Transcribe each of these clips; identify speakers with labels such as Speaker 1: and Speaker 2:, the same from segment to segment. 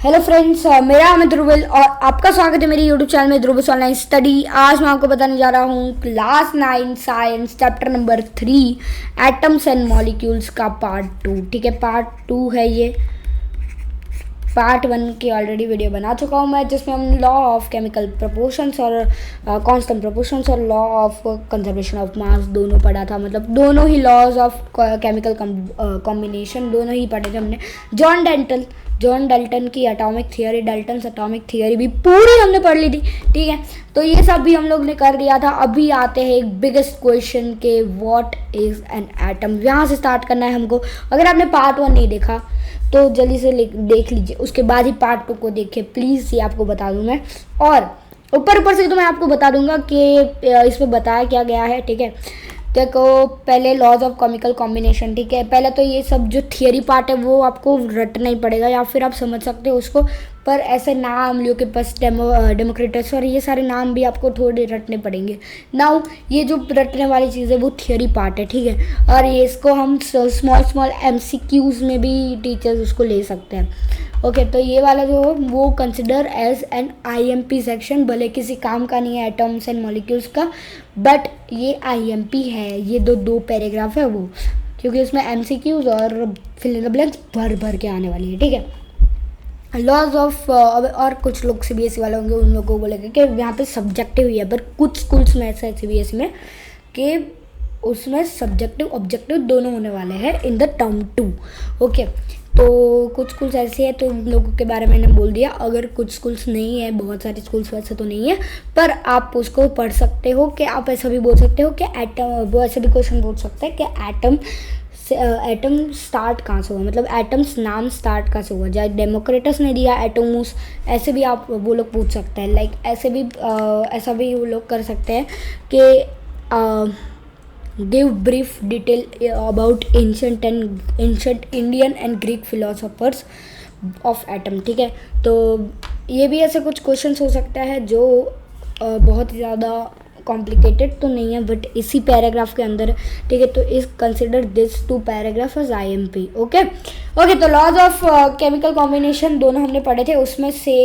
Speaker 1: Hello friends, मेरा नाम है ध्रुवल और आपका स्वागत है मेरी यूट्यूब चैनल में ध्रुवल ऑनलाइन स्टडी। आज मैं आपको बताने जा रहा हूँ class 9 science chapter number 3 atoms and molecules का पार्ट 2। ठीक है, पार्ट 2 है ये। पार्ट 1 की ऑलरेडी वीडियो बना चुका हूँ मैं, जिसमें हम लॉ ऑफ केमिकल प्रोपोर्शंस और कांस्टेंट प्रोपोर्शंस और law of conservation of mass दोनों पढ़ा था। मतलब दोनों ही लॉज ऑफ केमिकल कॉम्बिनेशन दोनों ही पढ़े थे हमने। जॉन डाल्टन की atomic theory, Dalton's atomic theory भी पूरी हमने पढ़ ली थी। ठीक है, तो ये सब भी हम लोग ने कर दिया था। अभी आते हैं एक बिगेस्ट क्वेश्चन के व्हाट इज एन एटम। यहाँ से स्टार्ट करना है हमको। अगर आपने पार्ट 1 नहीं देखा तो जल्दी से देख लीजिए, उसके बाद ही पार्ट 2 को देखिए प्लीज़, ये आपको बता दूँ मैं। और ऊपर से तो मैं आपको बता दूंगा कि इसमें बताया क्या गया है। ठीक है, देखो पहले लॉज ऑफ केमिकल कॉम्बिनेशन। ठीक है, पहले तो ये सब जो थियरी पार्ट है वो आपको रटना ही पड़ेगा, या फिर आप समझ सकते हो उसको, पर ऐसे नाम लियो के पास डेमोक्रिटस और ये सारे नाम भी आपको थोड़े रटने पड़ेंगे। नाउ ये जो रटने वाली चीज़ है वो थियरी पार्ट है। ठीक है, और ये इसको हम स्मॉल MCQs में भी टीचर्स उसको ले सकते हैं। ओके, तो ये वाला जो वो consider as an IMP section, भले किसी काम का नहीं है एटम्स एंड मॉलिक्यूल्स का, बट ये IMP है। ये दो पैराग्राफ है वो, क्योंकि उसमें MCQs और फिल इन द ब्लैंक्स भर के आने वाली है। ठीक है, लॉज ऑफ और कुछ लोग CBSE वाले होंगे, उन लोगों को बोलेंगे कि यहाँ पे सब्जेक्टिव ही है, पर कुछ स्कूल्स में ऐसा है CBSE में कि उसमें सब्जेक्टिव ऑब्जेक्टिव दोनों होने वाले हैं इन द टर्म 2। ओके, तो कुछ स्कूल्स ऐसे हैं तो उन लोगों के बारे में मैंने बोल दिया। अगर कुछ स्कूल्स नहीं है, बहुत सारे स्कूल्स वैसे तो नहीं है, पर आप उसको पढ़ सकते हो कि आप ऐसा भी बोल सकते हो कि एटम, वो ऐसे भी क्वेश्चन पूछ सकते हैं कि एटम स्टार्ट कहाँ से हुआ, मतलब एटम्स नाम स्टार्ट कहाँ से हुआ। चाहे डेमोक्रिटस ने दिया एटोमस, ऐसे भी आप वो लोग पूछ सकते हैं। लाइक ऐसा भी वो लोग कर सकते हैं कि give brief detail about ancient Indian and Greek philosophers of atom। ठीक है, तो ये भी ऐसे कुछ क्वेश्चंस हो सकता है जो बहुत ज़्यादा कॉम्प्लिकेटेड तो नहीं है, बट इसी पैराग्राफ के अंदर। ठीक है, तो इस consider this 2 paragraph as IMP। Okay, तो लॉज ऑफ केमिकल कॉम्बिनेशन दोनों हमने पढ़े थे। उसमें से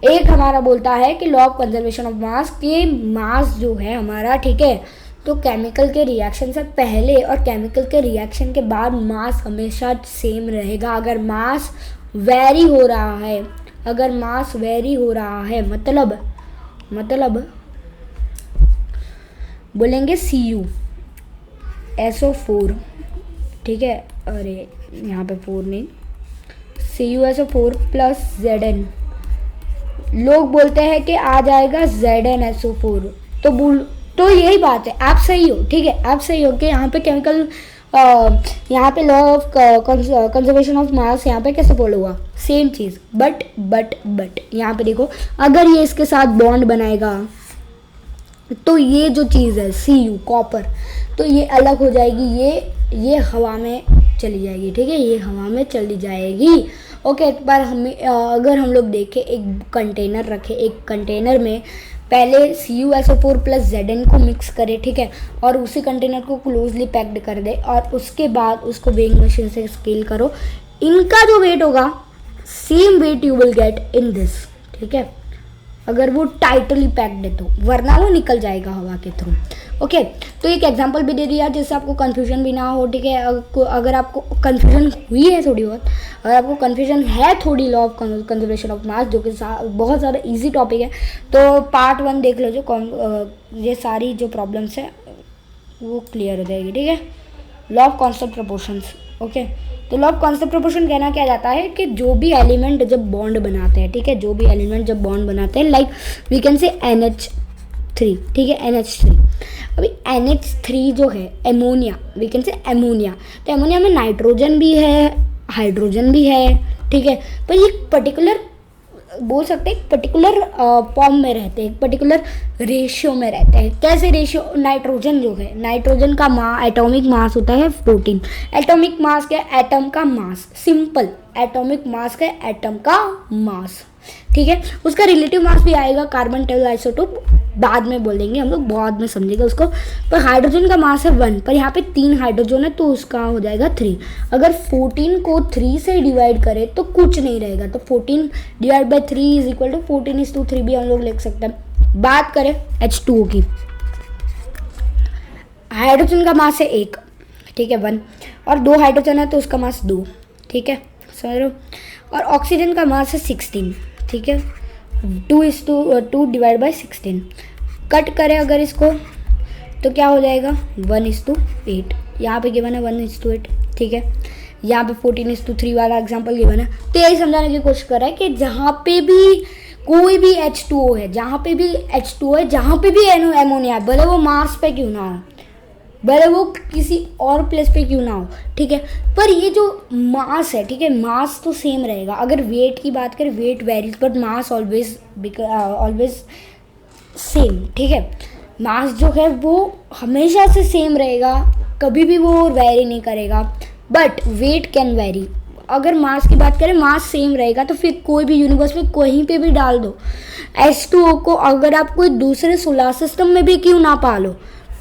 Speaker 1: एक हमारा बोलता है कि law of conservation of mass, कि मास जो है हमारा, ठीक है, तो केमिकल के रिएक्शन से पहले और केमिकल के रिएक्शन के बाद मास हमेशा सेम रहेगा। अगर मास वेरी हो रहा है, मतलब बोलेंगे Cu SO4। ठीक है, अरे यहाँ पे 4 नहीं, Cu SO4 प्लस Zn, लोग बोलते हैं कि आ जाएगा ZnSO4। तो यही बात है, आप सही हो। ठीक है, आप सही हो कि यहाँ पे केमिकल, यहाँ पे law of conservation of mass यहाँ पे कैसे फॉलो हुआ, सेम चीज़। बट यहाँ पे देखो, अगर ये इसके साथ बॉन्ड बनाएगा तो ये जो चीज़ है Cu कॉपर, तो ये अलग हो जाएगी, ये हवा में चली जाएगी। ठीक है, ये हवा में चली जाएगी। ओके, पर हमें अगर हम लोग देखें, एक कंटेनर रखें, एक कंटेनर में पहले Cu SO4 प्लस Zn को मिक्स करें। ठीक है, और उसी कंटेनर को क्लोजली पैक्ड कर दे, और उसके बाद उसको वेइंग मशीन से स्केल करो। इनका जो वेट होगा, same weight you will get in this. ठीक है, अगर वो टाइटली पैक्ड है तो, वरना वो निकल जाएगा हवा के थ्रू। ओके, तो एक एग्जांपल भी दे दिया जिससे आपको कन्फ्यूजन भी ना हो। ठीक है, अगर आपको कन्फ्यूजन हुई है थोड़ी बहुत, अगर आपको कन्फ्यूजन है थोड़ी law of conservation of mass, जो कि बहुत ज़्यादा इजी टॉपिक है, तो पार्ट 1 देख लो, जो ये सारी जो प्रॉब्लम्स है वो क्लियर हो जाएगी। ठीक है, law of constant proportions. Okay, तो लॉ ऑफ कांस्टेंट प्रोपोर्शन कहना क्या जाता है कि जो भी एलिमेंट जब बॉन्ड बनाते हैं, ठीक है, जो भी एलिमेंट जब बॉन्ड बनाते हैं, लाइक वी कैन से NH3। ठीक है, NH3। अभी NH3 जो है ammonia, we can say ammonia, तो एमोनिया में नाइट्रोजन भी है, हाइड्रोजन भी है। ठीक है, पर ये पर्टिकुलर बोल सकते हैं, एक पर्टिकुलर फॉर्म में रहते हैं, एक पर्टिकुलर रेशियो में रहते हैं। कैसे रेशियो? नाइट्रोजन जो है, नाइट्रोजन का एटॉमिक मास होता है 14। एटॉमिक मास क्या? एटम का मास, सिंपल एटॉमिक मास का एटम का मास। ठीक है, उसका रिलेटिव मास भी आएगा कार्बन 12 आइसोटोप बाद में बोल देंगे हम लोग, बाद में समझेंगे उसको। पर हाइड्रोजन का मास है 1, पर यहाँ पे 3 हाइड्रोजन है तो उसका हो जाएगा 3। अगर 14 को 3 से डिवाइड करें तो कुछ नहीं रहेगा, तो 14 divide by 3 is equal to 14:3 भी हम लोग लिख सकते हैं। बात करें H2O की, हाइड्रोजन का मास है 1, ठीक है 1, और 2 हाइड्रोजन है तो उसका मास 2, ठीक है समझ रहे हो। और ऑक्सीजन का मास है 16, ठीक है 2 डिवाइड बाई 16। कट करें अगर इसको तो क्या हो जाएगा 1:8। यहाँ पे गिवन है 1:8, ठीक है। यहाँ पे 14:3 वाला एग्जाम्पल गिवन है। तो यही समझाने की कोशिश कर रहा है कि जहाँ पे भी कोई भी H2O है, जहाँ पे भी H2O है, जहाँ पे भी एमोनिया है, भले वो मार्स पे क्यों ना हो, भले वो किसी और प्लेस पे क्यों ना हो, ठीक है, पर ये जो मास है, ठीक है, मास तो सेम रहेगा। अगर वेट की बात करें, weight varies but mass always same, ठीक है। मास जो है वो हमेशा से सेम रहेगा, कभी भी वो वेरी नहीं करेगा, बट वेट कैन वेरी। अगर मास की बात करें, मास सेम रहेगा तो फिर कोई भी यूनिवर्स में कहीं पे भी डाल दो H2O को, अगर आप कोई दूसरे सोलर सिस्टम में भी क्यों ना पालो,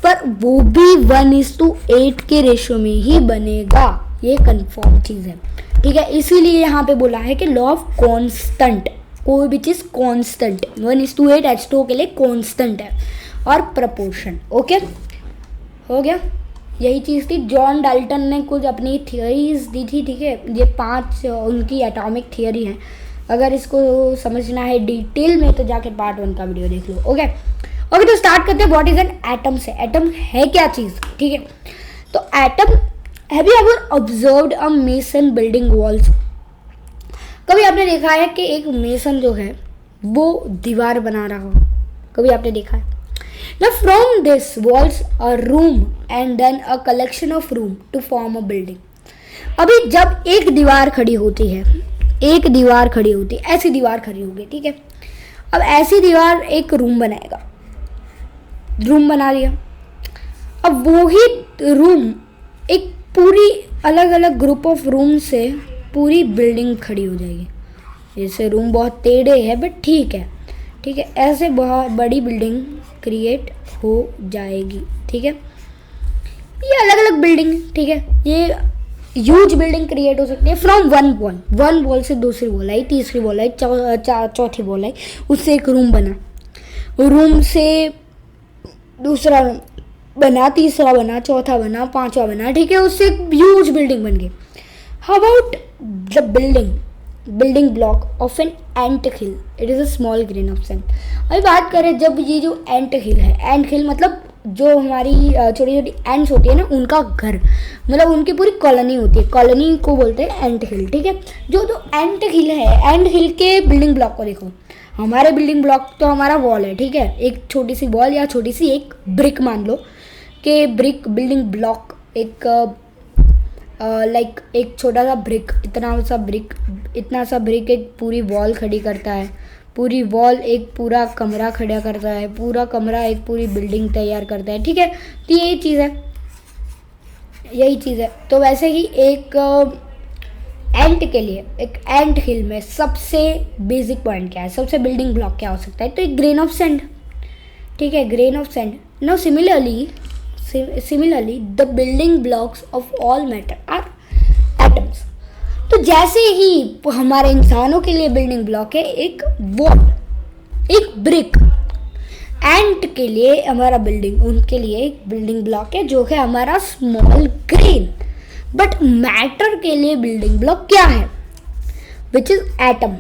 Speaker 1: पर वो भी 1:8 के रेशियो में ही बनेगा, ये कंफर्म चीज़ है, ठीक है। इसीलिए यहाँ पे बोला है कि लॉ ऑफ कांस्टेंट, कोई भी चीज़ कांस्टेंट 1:8 H2O के लिए कांस्टेंट है, और प्रपोर्शन, ओके हो गया। यही चीज़ थी, जॉन डाल्टन ने कुछ अपनी थियरीज दी थी, ठीक है। ये 5 उनकी एटॉमिक थियरी हैं। अगर इसको समझना है डिटेल में तो जाके पार्ट 1 का वीडियो देख लो, ओके। तो स्टार्ट करते हैं व्हाट इज एन एटम से। एटम है क्या चीज़, ठीक है। तो atom, have you ever observed a mason building walls? कभी आपने देखा है कि एक मेसन जो है वो दीवार बना रहा हो? कभी आपने देखा है? Now from this walls a room and then a collection of room to form a building. अभी जब एक दीवार खड़ी होती है, एक दीवार खड़ी होती है, ऐसी दीवार खड़ी होगी, ठीक है। अब ऐसी दीवार एक रूम बनाएगा, रूम बना लिया। अब वो ही रूम एक पूरी अलग अलग ग्रुप ऑफ रूम से पूरी बिल्डिंग खड़ी हो जाएगी। जैसे रूम बहुत टेढ़े है बट ठीक है, ठीक है, ऐसे बहुत बड़ी बिल्डिंग क्रिएट हो जाएगी, ठीक है। ये अलग अलग बिल्डिंग, ठीक है, ये ह्यूज बिल्डिंग क्रिएट हो सकती है फ्रॉम वन वॉल से दूसरी वॉल आई, तीसरी वॉल आई, चौथी वॉल आई, उससे एक रूम बना, रूम से दूसरा रूम बना, तीसरा बना, चौथा बना, पांचवा बना, ठीक है, उससे एक ह्यूज बिल्डिंग बन गई। How about the building block of an ant hill, it is a small grain of sand. अभी बात करें, जब ये जो एंट हिल है, एंट हिल मतलब जो हमारी छोटी छोटी एंट्स होती है ना, उनका घर, मतलब उनकी पूरी कॉलोनी होती है, कॉलोनी को बोलते हैं एंट हिल, ठीक है। जो एंट हिल है, एंट हिल के बिल्डिंग ब्लॉक को देखो। हमारे बिल्डिंग ब्लॉक तो हमारा वॉल है, ठीक है, एक छोटी सी वॉल या छोटी सी एक ब्रिक मान लो कि ब्रिक बिल्डिंग ब्लॉक एक लाइक एक छोटा सा ब्रिक, इतना सा ब्रिक एक पूरी वॉल खड़ी करता है, पूरी वॉल एक पूरा कमरा खड़ा करता है, पूरा कमरा एक पूरी बिल्डिंग तैयार करता है, ठीक है। तो यही चीज़ है। तो वैसे ही एक एंट के लिए, एक एंट हिल में सबसे बेसिक पॉइंट क्या है, सबसे बिल्डिंग ब्लॉक क्या हो सकता है? तो एक ग्रेन ऑफ सैंड, ठीक है, grain of sand. Now similarly the building blocks of all matter are atoms. तो जैसे ही हमारे इंसानों के लिए बिल्डिंग ब्लॉक है एक वॉल, एक ब्रिक, एंट के लिए हमारा उनके लिए एक बिल्डिंग ब्लॉक है जो है हमारा स्मॉल ग्रेन। बट मैटर के लिए बिल्डिंग ब्लॉक क्या है? Which is atom.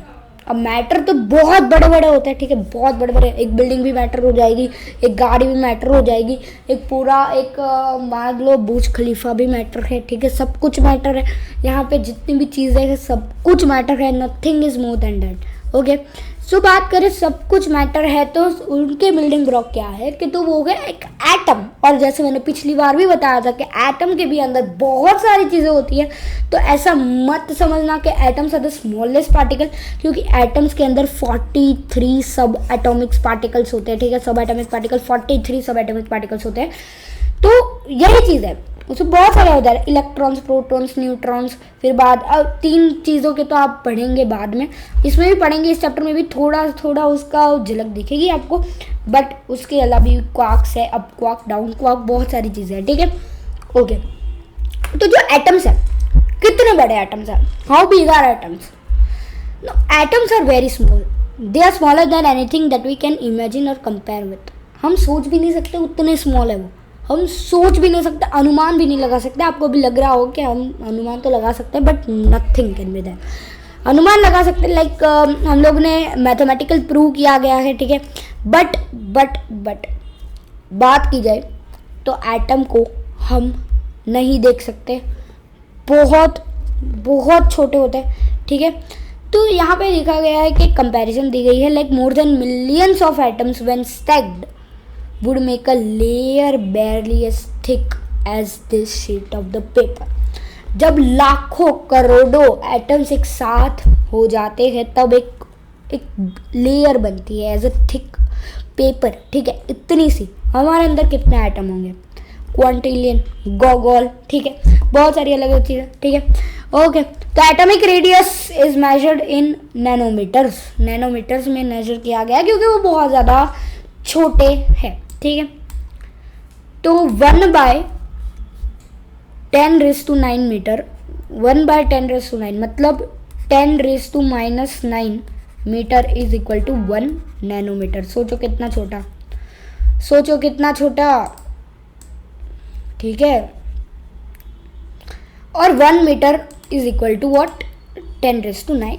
Speaker 1: अब मैटर तो बहुत बड़े बड़े होते हैं, ठीक है, बहुत बड़े बड़े, एक बिल्डिंग भी मैटर हो जाएगी, एक गाड़ी भी मैटर हो जाएगी, एक पूरा एक मान लो बुर्ज खलीफा भी मैटर है, ठीक है, सब कुछ मैटर है। यहाँ पे जितनी भी चीज़ें हैं सब कुछ मैटर है, nothing is more than that, okay. So बात करें सब कुछ मैटर है तो उनके बिल्डिंग ब्लॉक क्या है कि तो वो हो गया एक एटम। और जैसे मैंने पिछली बार भी बताया था कि एटम के भी अंदर बहुत सारी चीज़ें होती हैं, तो ऐसा मत समझना कि atoms are the smallest particle, क्योंकि एटम्स के अंदर 43 सब एटॉमिक पार्टिकल्स होते हैं, ठीक है, सब एटॉमिक पार्टिकल 43 सब एटॉमिक पार्टिकल्स होते हैं। तो यही चीज़ है उसमें बहुत सारे होता है, इलेक्ट्रॉन्स, प्रोटॉन्स, न्यूट्रॉन्स। फिर बाद अब 3 चीज़ों के तो आप पढ़ेंगे बाद में, इसमें भी पढ़ेंगे, इस चैप्टर में भी थोड़ा थोड़ा उसका झलक दिखेगी आपको। बट उसके अलावा भी क्वार्क्स है, अप क्वार्क, डाउन क्वार्क, बहुत सारी चीज़ें हैं, ठीक है। ओके, तो जो एटम्स है, कितने बड़े एटम्स हैं, how big are atoms? Atoms are very small, they are smaller than anything that we can imagine और कंपेयर विथ। हम सोच भी नहीं सकते उतने स्मॉल है वो, हम सोच भी नहीं सकते, अनुमान भी नहीं लगा सकते। आपको भी लग रहा हो कि हम अनुमान तो लगा सकते हैं, but nothing can be that. अनुमान लगा सकते, लाइक हम लोग ने मैथमेटिकल प्रूव किया गया है, ठीक है। बट बात की जाए तो एटम को हम नहीं देख सकते, बहुत बहुत छोटे होते हैं, ठीक है। तो यहाँ पे लिखा गया है कि कंपैरिजन दी गई है, like more than millions of atoms when stacked would make a layer barely as thick as this sheet of the paper। जब लाखों करोड़ों एटम्स एक साथ हो जाते हैं तब एक लेयर बनती है एज अ थिक पेपर, ठीक है, इतनी सी। हमारे अंदर कितने एटम होंगे? क्वांटिलियन, गोगोल, ठीक है, बहुत सारी अलग अलग चीज़ें, ठीक है। ओके, तो atomic radius is measured in nanometres, nanometres में मेजर किया गया क्योंकि वो बहुत ज़्यादा छोटे हैं, ठीक है। तो 1/10⁻⁹ मीटर, 1/10⁻⁹ मतलब 10⁻⁻⁹ metre is equal to 1 nanometre. सोचो कितना छोटा, सोचो कितना छोटा, ठीक है। और 1 metre is equal to what? 10⁻⁹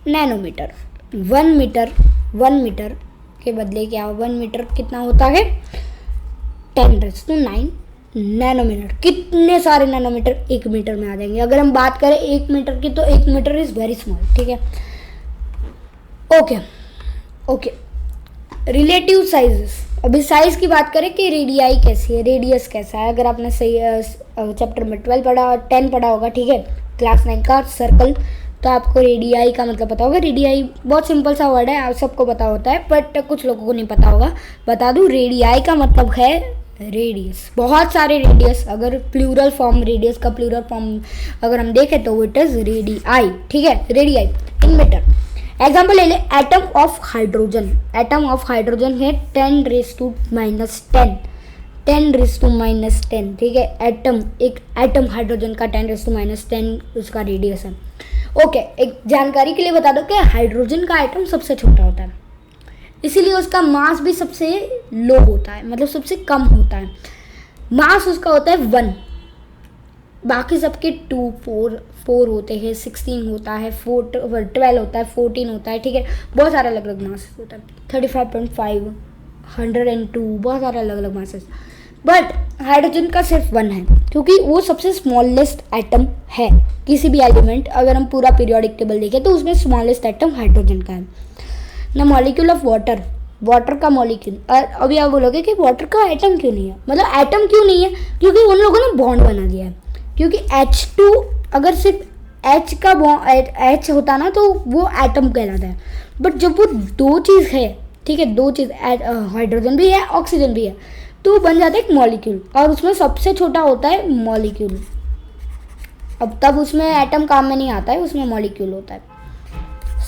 Speaker 1: nanometre. 1 metre के बदले क्या, 1 मीटर कितना होता है? 10⁻⁹ नैनोमीटर। कितने सारे नैनोमीटर 1 मीटर में आ जाएंगे। अगर हम बात करें 1 मीटर की तो 1 मीटर इज वेरी स्मॉल, ठीक है। Okay, relative sizes. अभी साइज की बात करें कि रेडियाई कैसी है, रेडियस कैसा है। अगर आपने सही चैप्टर में 10 पढ़ा होगा, ठीक है, क्लास 9 का सर्कल, तो आपको रेडियाई का मतलब पता होगा। रेडियाई बहुत सिंपल सा वर्ड है, आप सबको पता होता है, बट कुछ लोगों को नहीं पता होगा। बता दूं, रेडियाई का मतलब है रेडियस, बहुत सारे रेडियस। अगर प्लूरल फॉर्म, रेडियस का प्लूरल फॉर्म अगर हम देखें तो इट इज रेडियाई, ठीक है, रेडियाई इन मीटर। एग्जाम्पल ले ले, atom of hydrogen. Atom of hydrogen है 10⁻⁻10, 10⁻⁻10, ठीक है। एटम, एक एटम हाइड्रोजन का 10⁻⁻10 उसका रेडियस है। ओके, एक जानकारी के लिए बता दो कि हाइड्रोजन का एटम सबसे छोटा होता है, इसीलिए उसका मास भी सबसे लो होता है, मतलब सबसे कम होता है। मास उसका होता है 1, बाकी सबके 2, 4 होते हैं, 16 होता है, 12 होता है, 14 होता है, ठीक है। बहुत सारे अलग अलग मास होता है, 35.5, 102, बहुत सारे अलग अलग मासेस। बट हाइड्रोजन का सिर्फ 1 है, क्योंकि वो सबसे स्मॉलेस्ट एटम है किसी भी एलिमेंट। अगर हम पूरा पीरियोडिक टेबल देखें तो उसमें स्मॉलेस्ट एटम हाइड्रोजन का है ना। मॉलिक्यूल ऑफ वाटर, वाटर का मॉलिक्यूल। अभी आप बोलोगे कि वाटर का एटम क्यों नहीं है, मतलब एटम क्यों नहीं है, क्योंकि उन लोगों ने बॉन्ड बना दिया है। क्योंकि H2 अगर सिर्फ H का H होता ना तो वो एटम कहलाता है, बट जब वो 2 चीज़ है, ठीक है, 2 चीज़, हाइड्रोजन भी है, ऑक्सीजन भी है, तो बन जाता है एक मॉलिक्यूल, और उसमें सबसे छोटा होता है मॉलिक्यूल। अब तब उसमें एटम काम में नहीं आता है, उसमें मॉलिक्यूल होता है,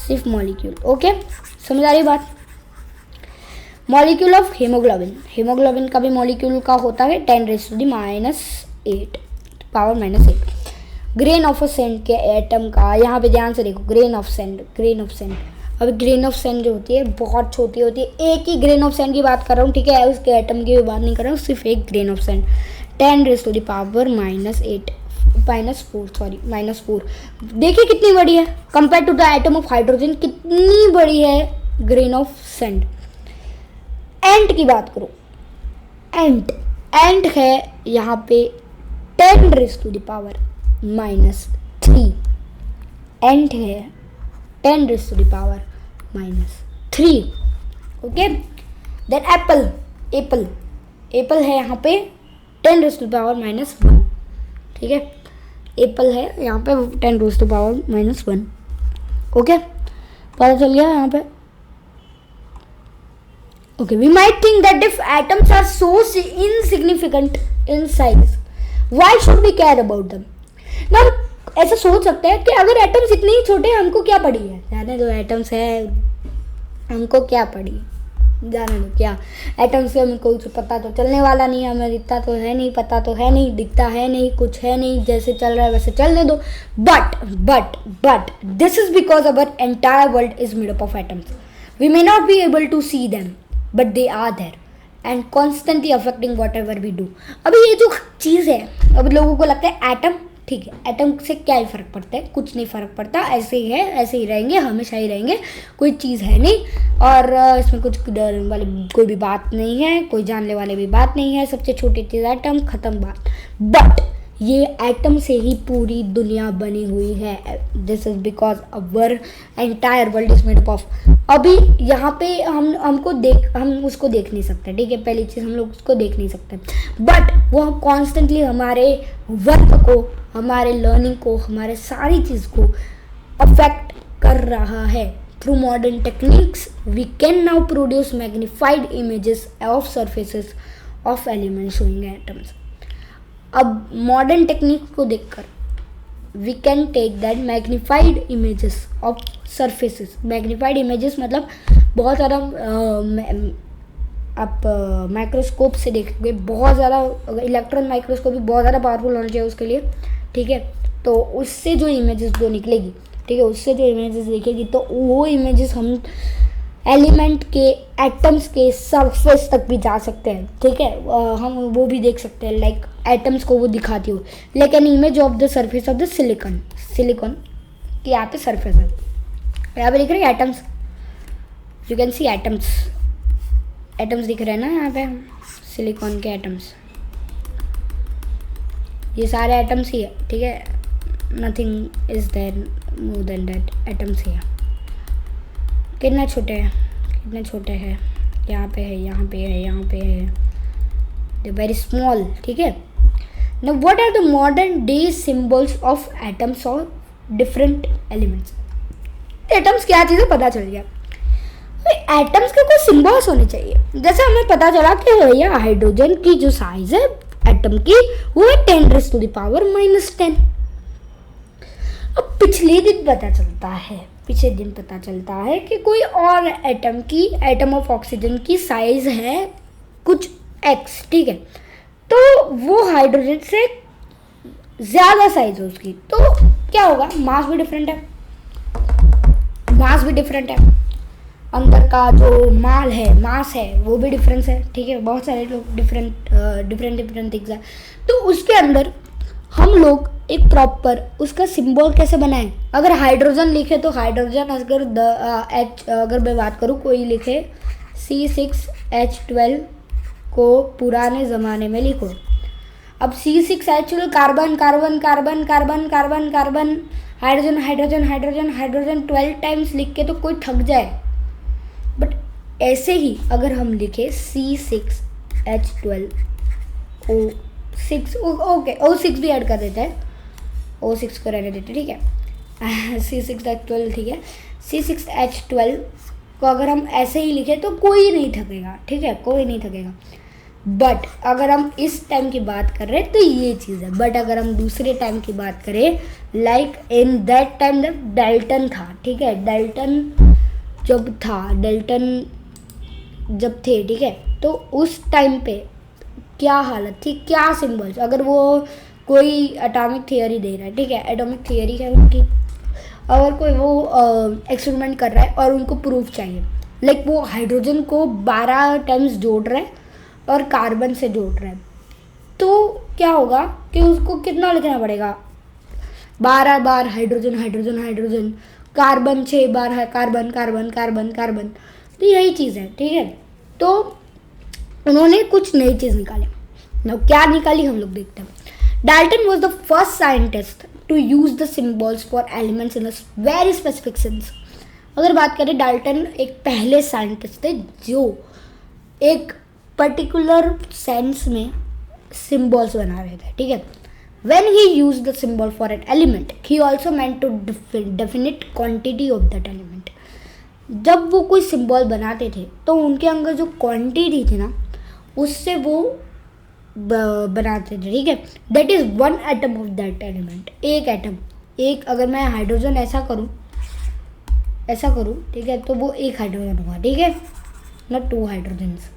Speaker 1: सिर्फ मॉलिक्यूल। ओके, समझ आ रही बात? मॉलिक्यूल ऑफ हीमोग्लोबिन, हीमोग्लोबिन का भी मॉलिक्यूल का होता है 10⁻⁸ पावर -8। ग्रेन ऑफ सेंड के एटम का, यहाँ पे ध्यान से देखो, grain of sand, grain of sand. अब ग्रेन ऑफ सेंड जो होती है बहुत छोटी होती है, एक ही ग्रेन ऑफ सेंड की बात कर रहा हूँ, ठीक है, उसके एटम की भी बात नहीं कर रहा हूँ, सिर्फ एक ग्रेन ऑफ सेंड 10⁻⁴ -4। देखिए कितनी बड़ी है compare to the atom of hydrogen, कितनी बड़ी है ग्रेन ऑफ सेंड। एंट की बात करो, एंट है यहाँ पे 10⁻⁻3। एंट है 10⁻⁻3। ओके, देन एप्पल है यहाँ पे 10⁻⁻1, ठीक है। एप्पल है यहाँ पे 10⁻⁻1। ओके, पता चल गया यहाँ पे। Okay, we might think that if atoms are so insignificant in size, why should we care about them? ना ऐसा सोच सकते हैं कि अगर एटम्स इतने ही छोटे हैं, हमको क्या पड़ी है, जाने दो एटम्स है, हमको क्या पड़ी है, जाने दो, क्या एटम्स से हमें कुछ पता तो चलने वाला नहीं है, हमें दिखता तो है नहीं, पता तो है नहीं, दिखता है नहीं, कुछ है नहीं, जैसे चल रहा है वैसे चलने दो. But this is because our entire world is made up of atoms. We may not be able to see them, but they are there and constantly affecting whatever we do. अभी ये जो चीज़ है, अब लोगों को लगता है atom, ठीक है, एटम से क्या ही फ़र्क पड़ता है, कुछ नहीं फ़र्क पड़ता, ऐसे ही है, ऐसे ही रहेंगे, हमेशा ही रहेंगे, कोई चीज़ है नहीं, और इसमें कुछ डर वाली कोई भी बात नहीं है, कोई जानने वाली भी बात नहीं है, सबसे छोटी चीज़ एटम, ख़त्म बात. बट ये एटम से ही पूरी दुनिया बनी हुई है. This is because our entire world is made up of. अभी यहाँ पे हम उसको देख नहीं सकते, ठीक है, पहली चीज़ हम लोग उसको देख नहीं सकते, बट वो हम कॉन्स्टेंटली हमारे वर्क को, हमारे लर्निंग को, हमारे सारी चीज़ को अफेक्ट कर रहा है. Through modern techniques we can now produce magnified images of surfaces of elements showing atoms. अब मॉडर्न टेक्निक को देखकर we can take that magnified images of surfaces. Magnified images मतलब बहुत ज़्यादा आप माइक्रोस्कोप से देखोगे, बहुत ज़्यादा इलेक्ट्रॉन माइक्रोस्कोप भी बहुत ज़्यादा पावरफुल होना चाहिए उसके लिए, ठीक है. तो उससे जो इमेजेस जो निकलेगी, ठीक है, उससे जो इमेजेस दिखेगी, तो वो इमेजेस हम एलिमेंट के, एटम्स के सरफेस तक भी जा सकते हैं, ठीक है. हम वो भी देख सकते हैं, लाइक एटम्स को वो दिखाती हो, like an image of the surface of the silicon की यहाँ पे सरफेस है, यहाँ पे दिख रहे हैं atoms, you can see atoms दिख रहे हैं ना यहाँ पे, सिलिकॉन के एटम्स, ये सारे एटम्स ही है, ठीक है, nothing is there more than that, atoms ही है. कितने छोटे हैं, यहाँ पे है, यहाँ पे है, यहाँ पे है, दे वेरी स्मॉल, ठीक है. Now what are the modern day symbols of atoms और डिफरेंट एलिमेंट्स. एटम्स क्या चीज़ है पता चल गया. एटम्स के कुछ सिंबल्स होने चाहिए. जैसे हमें पता चला कि भैया हाइड्रोजन की जो साइज है एटम की वो है 10⁻⁻10. अब पिछले दिन पता चलता है कि कोई और एटम ऑफ ऑक्सीजन की साइज है कुछ x, ठीक है, तो वो हाइड्रोजन से ज़्यादा साइज है उसकी, तो क्या होगा, मास भी डिफरेंट है, अंदर का जो मास है वो भी डिफरेंस है, ठीक है. बहुत सारे लोग डिफरेंट थिंग्स है, तो उसके अंदर हम लोग एक प्रॉपर उसका सिंबल कैसे बनाएं. अगर हाइड्रोजन लिखे तो हाइड्रोजन, अगर मैं बात करूँ, कोई लिखे C6H12 को पुराने ज़माने में लिखो. अब C6H12 कार्बन हाइड्रोजन 12 टाइम्स लिख के तो कोई थक जाए. बट ऐसे ही अगर हम लिखे C6H12 O6, ओके O6 भी ऐड कर देते हैं, O6 को रहने देते, ठीक है. C6H12, ठीक है, C6H12 को अगर हम ऐसे ही लिखे तो कोई नहीं थकेगा, ठीक है, कोई नहीं थकेगा. बट अगर हम इस टाइम की बात कर रहे हैं तो ये चीज़ है. बट अगर हम दूसरे टाइम की बात करें, लाइक इन दैट टाइम जब डाल्टन था, ठीक है, डाल्टन जब थे, ठीक है, तो उस टाइम पे क्या हालत थी, क्या सिंबल्स. अगर वो कोई एटॉमिक थियोरी दे रहा है, ठीक है, एटॉमिक थियोरी है उनकी, अगर कोई वो एक्सपेरिमेंट कर रहा है और उनको प्रूफ चाहिए, लाइक वो हाइड्रोजन को 12 टाइम्स जोड़ रहा है और कार्बन से जोड़ रहा है, तो क्या होगा कि उसको कितना लिखना पड़ेगा, 12 बार हाइड्रोजन, कार्बन 6 बार है, कार्बन. तो यही चीज़ है, ठीक है. तो उन्होंने कुछ नई चीज़ निकाली. ना क्या निकाली हम लोग देखते हैं. Dalton was the first scientist to use the symbols for elements in a very specific sense. अगर बात करें, डाल्टन एक पहले साइंटिस्ट थे जो एक पर्टिकुलर सेंस में सिम्बॉल्स बना रहे थे, ठीक है. When he used the symbol for an element, he also meant to definite quantity of that element. जब वो कोई सिंबल बनाते थे तो उनके अंदर जो क्वांटिटी थी ना, उससे वो बनाते थे, ठीक है। That is one atom of that element, एक एटम, एक, अगर मैं हाइड्रोजन ऐसा करूँ ठीक है, तो वो एक हाइड्रोजन होगा, ठीक है, not two hydrogens.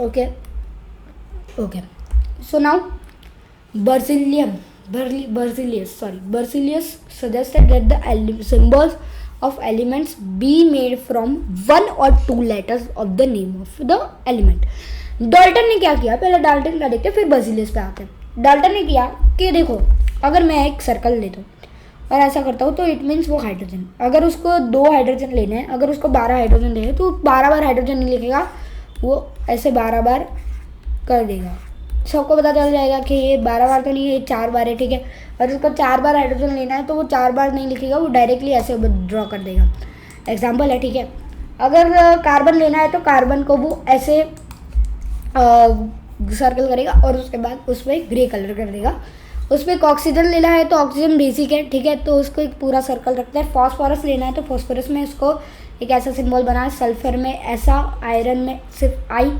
Speaker 1: Okay okay, so now Berzelius suggested that the symbols of elements be made from one or two letters of the name of the element. Dalton ने क्या किया, पहले डाल्टन का देखते हैं, फिर बर्जिलियस पे आते हैं। डाल्टन ने किया कि देखो, अगर मैं एक सर्कल लेता हूँ और ऐसा करता हूँ तो इट मीन्स वो हाइड्रोजन, अगर उसको 2 हाइड्रोजन लेने हैं, अगर उसको 12 हाइड्रोजन लेने तो 12 बार हाइड्रोजन नहीं लिखेगा, वो ऐसे 12 बार कर देगा। सबको पता चल जाएगा कि ये 12 बार तो नहीं है, ये 4 बार है, ठीक है। और उसको 4 बार हाइड्रोजन लेना है तो वो 4 बार नहीं लिखेगा, वो डायरेक्टली ऐसे ड्रॉ कर देगा। एग्जाम्पल है, ठीक है। अगर कार्बन लेना है तो कार्बन को वो ऐसे सर्कल करेगा और उसके बाद उस पर ग्रे कलर कर देगा। उस पर ऑक्सीजन लेना है तो ऑक्सीजन बेसिक है, ठीक है, तो उसको एक पूरा सर्कल रखता है। फॉस्फोरस लेना है तो फॉस्फोरस में उसको एक ऐसा सिंबल बना है, सल्फर में ऐसा, आयरन में सिर्फ आई,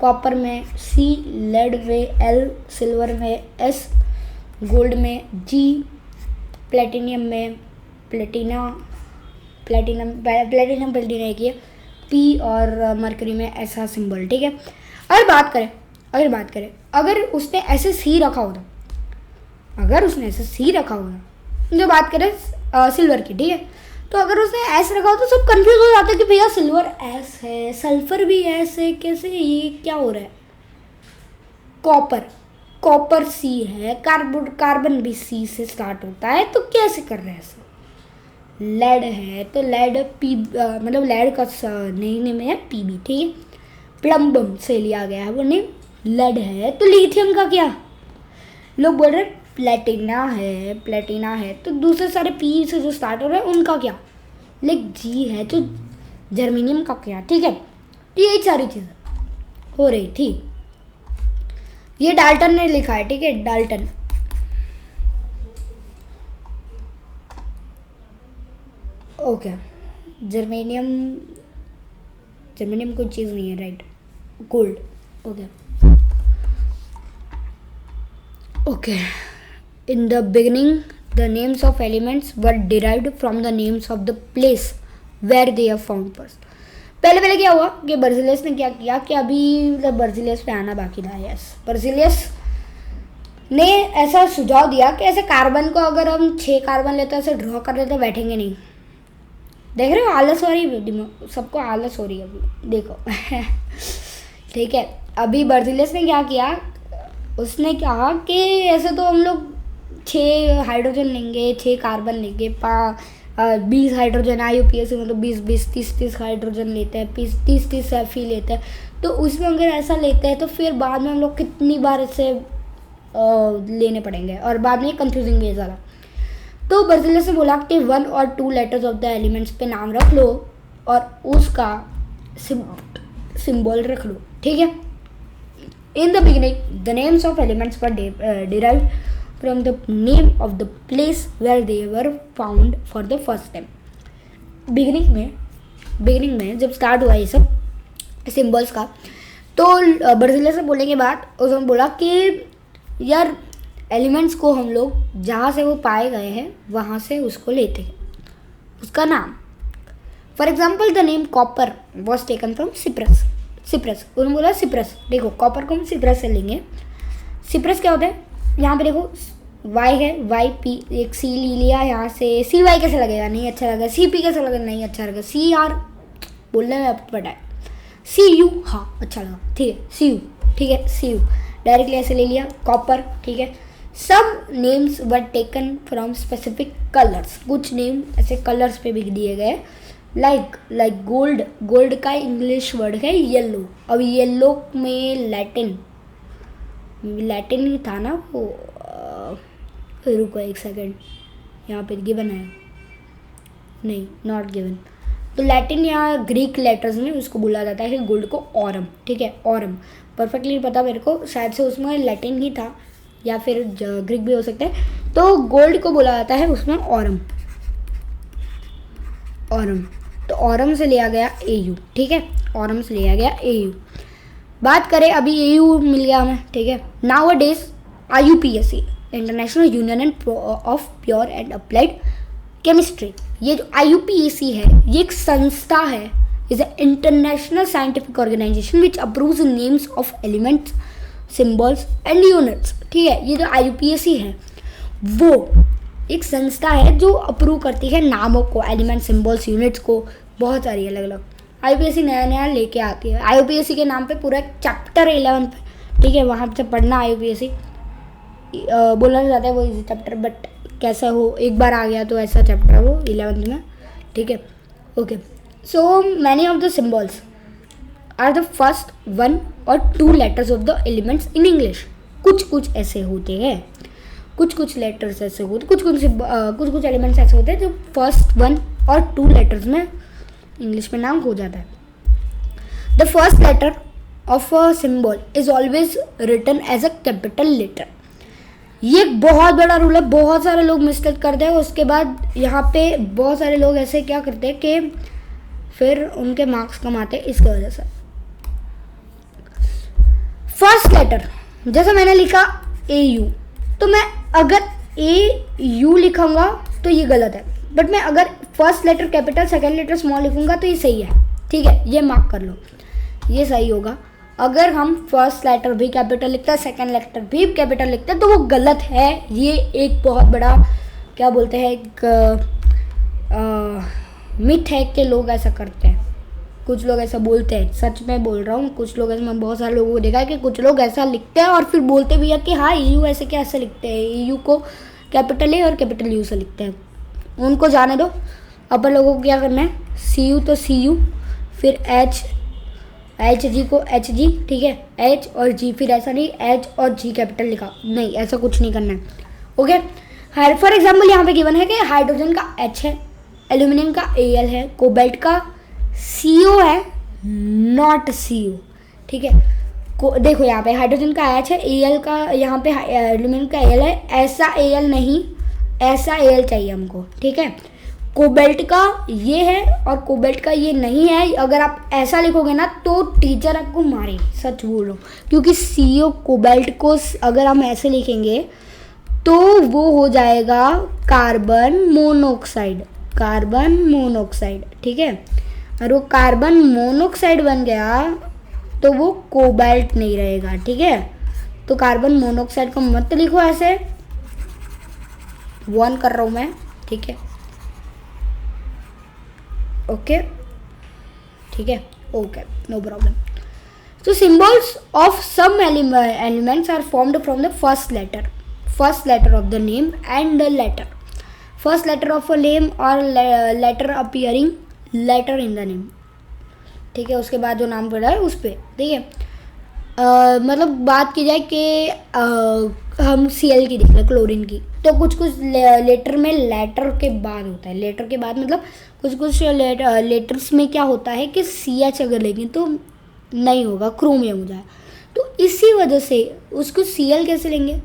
Speaker 1: कॉपर में C, लेड में L, सिल्वर में S, गोल्ड में G, प्लेटिनियम में प्लेटिना एक ही है P, और मरकरी में ऐसा सिंबल, ठीक है। अगर बात करें अगर उसने ऐसे C रखा होता, जो बात करें सिल्वर की, ठीक है, तो अगर उसने एस रखा हो तो सब कंफ्यूज हो जाते हैं कि भैया सिल्वर एस है, सल्फर भी एस है, कैसे, ये क्या हो रहा है। कॉपर सी है, कार्बन भी सी से स्टार्ट होता है, तो कैसे कर रहे हैं ऐसा। लेड है तो लेड पी, मतलब लेड का नेम है पीबी, ठीक है। प्लम्बम से लिया गया है वो नेम, लेड है तो लिथियम का क्या, लोग बोल रहे हैं प्लेटिना है, तो दूसरे सारे पी से जो स्टार्ट हो रहे हैं उनका क्या, लाइक जी है तो जर्मेनियम का क्या, ठीक है। तो यही सारी चीज़ें हो रही थी। ये डाल्टन ने लिखा है, ठीक है, डाल्टन। ओके, जर्मेनियम कोई चीज़ नहीं है, right, gold. Okay In the beginning, the names of elements were derived from the names of the place where they are found first. पहले क्या हुआ कि बर्जिलियस ने क्या किया कि अभी बर्जिलियस पे आना बाकी था। यस, बर्जिलियस ने ऐसा सुझाव दिया कि ऐसे कार्बन को अगर हम 6 कार्बन लेते हैं, ऐसे ड्रॉ कर लेते, बैठेंगे नहीं। देख रहे हो, आलस हो रही है, सबको आलस हो रही है अभी, देखो ठीक है। अभी बर्जिलियस ने क्या किया, उसने कहा कि ऐसे तो हम लोग 6 हाइड्रोजन लेंगे, 6 कार्बन लेंगे, 20 हाइड्रोजन IUPAC मतलब 20 30 हाइड्रोजन लेते हैं, 30 एफी लेते हैं, तो उसमें अगर ऐसा लेते हैं तो फिर बाद में हम लोग कितनी बार इसे लेने पड़ेंगे और बाद में कंफ्यूजिंग है ज़्यादा। तो बर्जिलियस ने बोला कि 1 और 2 लेटर्स ऑफ द एलिमेंट्स पे नाम रख लो और उसका सिंबल रख लो, ठीक है। In the beginning the names of elements were derived from the name of the place where they were found for the first time. Beginning में जब स्टार्ट हुआ ये सब सिंबल्स का, तो बर्जिलियस से बोलने के बाद उसने बोला कि यार एलिमेंट्स को हम लोग जहाँ से वो पाए गए हैं वहाँ से उसको लेते हैं, उसका नाम। For example the name copper was taken from Cyprus. उन्होंने बोला सिप्रस, देखो कॉपर को हम सिप्रस से लेंगे। सिप्रस क्या होता है, यहाँ पे देखो वाई है, वाई पी, एक सी ले लिया यहाँ से, सी वाई कैसे लगेगा, नहीं अच्छा लगेगा। सी पी कैसे लगेगा, नहीं अच्छा लगेगा। सी आर बोलने में आपको पता है, सी यू, हाँ अच्छा लगा, ठीक है, सी यू, ठीक है, सी यू डायरेक्टली ऐसे ले लिया, कॉपर, ठीक है। सब names were taken from specific colours, कुछ नेम ऐसे कलर्स पे भी दिए गए, लाइक गोल्ड का इंग्लिश वर्ड है येलो। अब येलो में लैटिन ही था ना वो, रुको एक सेकेंड, यहाँ पे गिवन है, नहीं नॉट गिवन, तो लैटिन या ग्रीक लेटर्स में उसको बोला जाता है गोल्ड को ऑरम, ठीक है, ऑरम परफेक्टली पता मेरे को, शायद से उसमें लैटिन ही था या फिर ग्रीक भी हो सकता है। तो गोल्ड को बोला जाता है उसमें ऑरम, तो ऑरम से लिया गया AU, ठीक है, ऑरम से लिया गया AU। बात करें अभी AU मिल गया हमें, ठीक है। Nowadays IUPAC, International Union of Pure and Applied Chemistry, ये जो IUPAC है ये एक संस्था है, is a international scientific organisation which approves names of elements, symbols and units, ठीक है। ये जो IUPAC है वो एक संस्था है जो अप्रूव करती है नामों को, एलिमेंट, सिंबल्स, यूनिट्स को, बहुत सारी अलग अलग। IUPAC नया नया लेके आती है। IUPAC के नाम पे पूरा एक चैप्टर 11 पे, ठीक है, वहाँ से पढ़ना IUPAC बोलना जाता है वो इजी चैप्टर, बट कैसा हो, एक बार आ गया तो ऐसा चैप्टर है वो 11th में, ठीक है। Okay, so many of the symbols are the first 1 और 2 letters of the elements in English. कुछ कुछ ऐसे होते हैं, कुछ लेटर्स ऐसे होते, कुछ एलिमेंट्स ऐसे होते हैं जो फर्स्ट 1 और 2 लेटर्स में इंग्लिश में नाम हो जाता है। The first letter of a symbol is always written as a capital letter. ये एक बहुत बड़ा रूल है, बहुत सारे लोग मिस्टेक करते हैं। उसके बाद यहाँ पे बहुत सारे लोग ऐसे क्या करते हैं कि फिर उनके मार्क्स कम आते हैं इसकी वजह से। फर्स्ट लेटर जैसे मैंने लिखा AU, तो मैं अगर AU लिखूंगा तो ये गलत है, बट मैं अगर first letter capital second letter small लिखूंगा तो ये सही है, ठीक है, ये मार्क कर लो, ये सही होगा। अगर हम फर्स्ट लेटर भी कैपिटल लिखते हैं, सेकंड लेटर भी कैपिटल लिखते हैं तो वो गलत है। ये एक बहुत बड़ा क्या बोलते हैं, एक मिथ है कि लोग ऐसा करते हैं, कुछ लोग ऐसा बोलते हैं, सच में बोल रहा हूँ। कुछ लोग ऐसे, मैं बहुत सारे लोगों को देखा है कि कुछ लोग ऐसा लिखते हैं और फिर बोलते भी है कि हाँ EU ऐसे क्या ऐसे लिखते हैं, EU को कैपिटल A और कैपिटल U से लिखते हैं। उनको जाने दो। अपन लोगों को क्या करना है, CU तो CU, फिर HG को HG, ठीक है, H और G, फिर ऐसा नहीं H और G कैपिटल लिखा, नहीं, ऐसा कुछ नहीं करना है, ओके। फॉर एग्जाम्पल यहाँ पे गिवन है कि हाइड्रोजन का H है, एल्यूमिनियम का Al है, कोबाल्ट का CO है, नॉट CO, ठीक है। देखो यहाँ पे हाइड्रोजन का H है, Al का, यहाँ पे एल्यूमिनियम का Al है, ऐसा Al नहीं, ऐसा Al चाहिए हमको, ठीक है। कोबाल्ट का ये है और कोबाल्ट का ये नहीं है। अगर आप ऐसा लिखोगे ना तो टीचर आपको मारे, सच बोलो, क्योंकि CO कोबाल्ट को अगर हम ऐसे लिखेंगे तो वो हो जाएगा कार्बन मोनोऑक्साइड, ठीक है। और वो कार्बन मोनोऑक्साइड बन गया तो वो कोबाल्ट नहीं रहेगा, ठीक है। तो कार्बन मोनोऑक्साइड को मत लिखो ऐसे, वन कर रहा हूँ मैं, ठीक है, ओके, ठीक है, okay, no problem. So symbols of some elements are formed from the first letter of the name and the first letter of a name or letter appearing later in the name, ठीक है। उसके बाद जो नाम पड़ा है उस पर, ठीक है। मतलब बात की जाए कि हम Cl की देख लें, क्लोरीन की, तो कुछ लेटर में लेटर के बाद होता है, लेटर के बाद मतलब कुछ लेटर्स में क्या होता है कि CH अगर लेंगे तो नहीं होगा, क्रोमियम हो जाए, तो इसी वजह से उसको Cl कैसे लेंगे,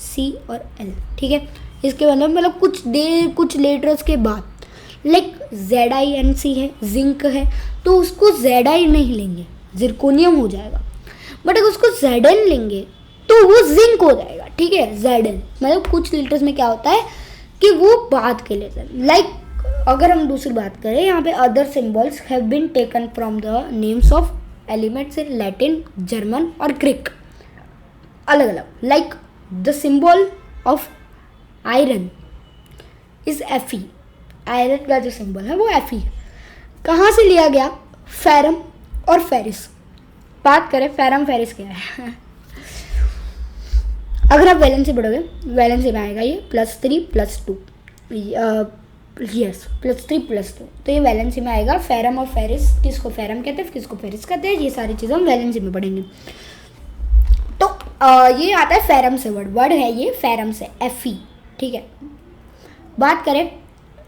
Speaker 1: C और L, ठीक है। इसके मतलब कुछ लेटर्स के बाद, लाइक ZiNC है, जिंक है, तो उसको Zi नहीं लेंगे, जिरकोनियम हो जाएगा। बट अगर उसको Zn लेंगे तो वो जिंक हो जाएगा, ठीक है, Zn। मतलब कुछ लेटर्स में क्या होता है कि वो बाद के लेटर, लाइक अगर हम दूसरी बात करें यहाँ पे, other symbols have been taken from the names of elements in Latin, German और ग्रीक, अलग अलग। Like the symbol of iron is Fe, iron का जो सिंबल है वो Fe है। कहाँ से लिया गया, फेरम और फेरिस। बात करें फेरम फेरिस क्या है अगर आप वैलेंसी पढ़ोगे, वैलेंसी में आएगा ये +3 +2, यस +3 +2, तो ये वैलेंसी में आएगा। फेरम और फेरिस, किसको फेरम कहते हैं, किसको फेरिस कहते हैं, ये सारी चीज़ें हम वैलेंसी में पढ़ेंगे। तो ये आता है फेरम से, वर्ड है ये फेरम से, Fe, ठीक है। बात करें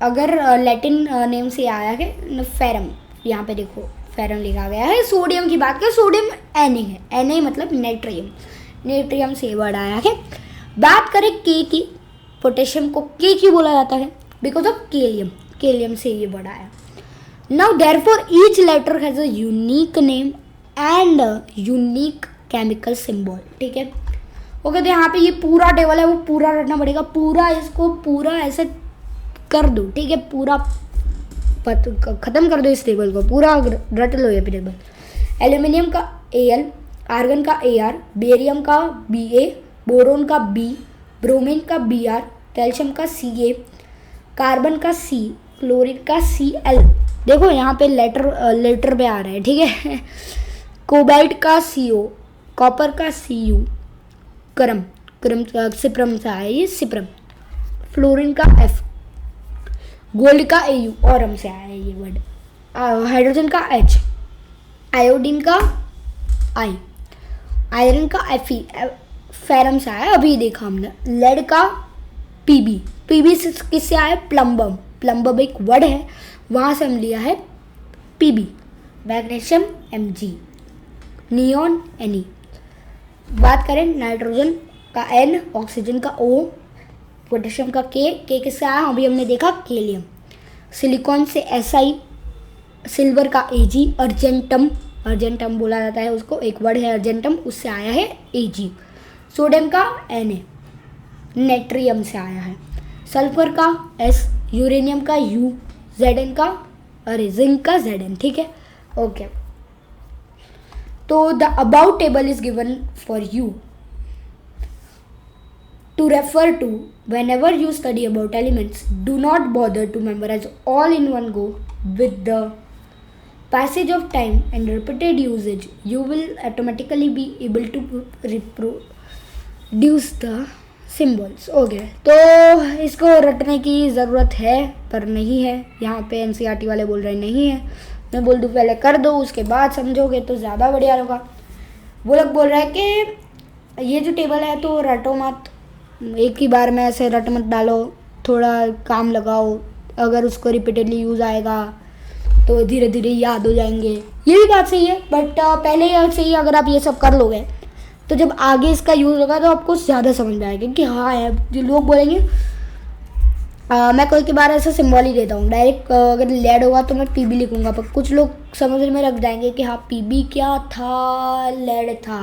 Speaker 1: अगर लैटिन नेम से आया है फेरम, यहाँ पे देखो फेरम लिखा गया है। सोडियम की बात करें, सोडियम Na है, Na मतलब नेट्रियम से वर्ड आया है। बात करें K की, पोटेशियम को K क्यों बोला जाता है, बिकॉज ऑफ केलियम से ये वर्ड आया। Now therefore each letter has a unique name and unique chemical symbol, ठीक है। ओके, तो यहाँ पे ये पूरा टेबल है वो पूरा रटना पड़ेगा, पूरा इसको पूरा ऐसे कर दो, ठीक है, पूरा ख़त्म कर दो इस टेबल को, पूरा रट लो ये टेबल। एल्यूमिनियम का Al, आर्गन का Ar, बेरियम का Ba, बोरोन का B, ब्रोमीन का Br, कैल्शियम का Ca, कार्बन का C, क्लोरीन का Cl। देखो यहाँ पे लेटर पे आ रहा है, ठीक है। कोबाल्ट का Co, कॉपर का Cu, सिप्रम से आया ये सिप्रम, फ्लोरीन का F, गोल्ड का Au, ऑरम से आया ये वर्ड, हाइड्रोजन का H, आयोडीन का I, आयरन का Fe, फेरम से आया अभी देखा हमने, लेड का Pb से किससे आया, प्लम्बम एक वर्ड है वहाँ से हम लिया है Pb, magnesium Mg, neon Ne। बात करें नाइट्रोजन का N, ऑक्सीजन का O, पोटेशियम का K किससे आया अभी हमने देखा, केलियम, सिलिकॉन से Si, सिल्वर का Ag, अर्जेंटम बोला जाता है उसको, एक वर्ड है अर्जेंटम, उससे आया है Ag, सोडियम का Na, नेट्रियम से आया है, सल्फर का S, यूरेनियम का U, Zn का जिंक का Zn, ठीक है। ओके, तो the about table is given for you to refer to whenever you study about elements. Do not bother to memorize all in one go. With the passage of time and repeated usage, you will automatically be able to reproduce the symbols. Okay, तो इसको रटने की ज़रूरत है पर नहीं है, यहाँ पे NCERT वाले बोल रहे नहीं है, मैं बोल दूँ पहले कर दो उसके बाद समझोगे तो ज़्यादा बढ़िया होगा। वो लोग बोल रहे हैं कि ये जो टेबल है तो रटो मत, एक ही बार में ऐसे रट मत डालो, थोड़ा काम लगाओ, अगर उसको रिपीटेडली यूज़ आएगा तो धीरे धीरे याद हो जाएंगे, ये भी बात सही है। बट पहले से ही अगर आप ये सब कर लोगे तो जब आगे इसका यूज़ होगा तो आपको ज़्यादा समझ में आएगा कि हाँ है, जो लोग बोलेंगे मैं कोई की बार ऐसा सिंबल ही देता हूँ डायरेक्ट, अगर लेड होगा तो मैं Pb लिखूँगा, पर कुछ लोग समझ में रख जाएंगे कि हाँ Pb क्या था, लेड था,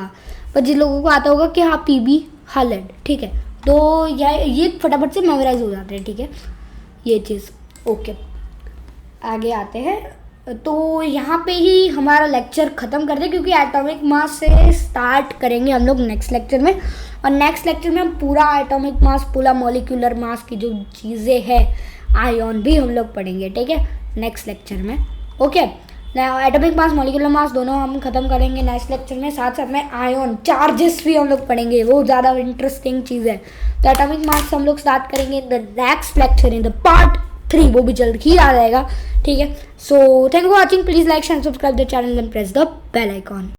Speaker 1: पर जिन लोगों को आता होगा कि हाँ Pb हाँ लेड, ठीक है, तो ये फटाफट से मेमोराइज हो जाते हैं, ठीक है ये चीज़। ओके, आगे आते हैं, तो यहाँ पे ही हमारा लेक्चर ख़त्म कर दें क्योंकि एटॉमिक मास से स्टार्ट करेंगे हम लोग नेक्स्ट लेक्चर में, और नेक्स्ट लेक्चर में हम पूरा एटॉमिक मास, पूरा मॉलिक्यूलर मास की जो चीज़ें हैं, आयन भी हम लोग पढ़ेंगे, ठीक है नेक्स्ट लेक्चर में। Okay, atomic mass molecular mass दोनों हम खत्म करेंगे नेक्स्ट लेक्चर में, साथ साथ में आयन चार्जेस भी हम लोग पढ़ेंगे, वो ज़्यादा इंटरेस्टिंग चीज़ है। तो एटॉमिक मास हम लोग स्टार्ट करेंगे in the next lecture in the part 3, वो भी जल्द ही आ जाएगा, ठीक है। So thank you for watching, please like share subscribe the channel and press the bell icon.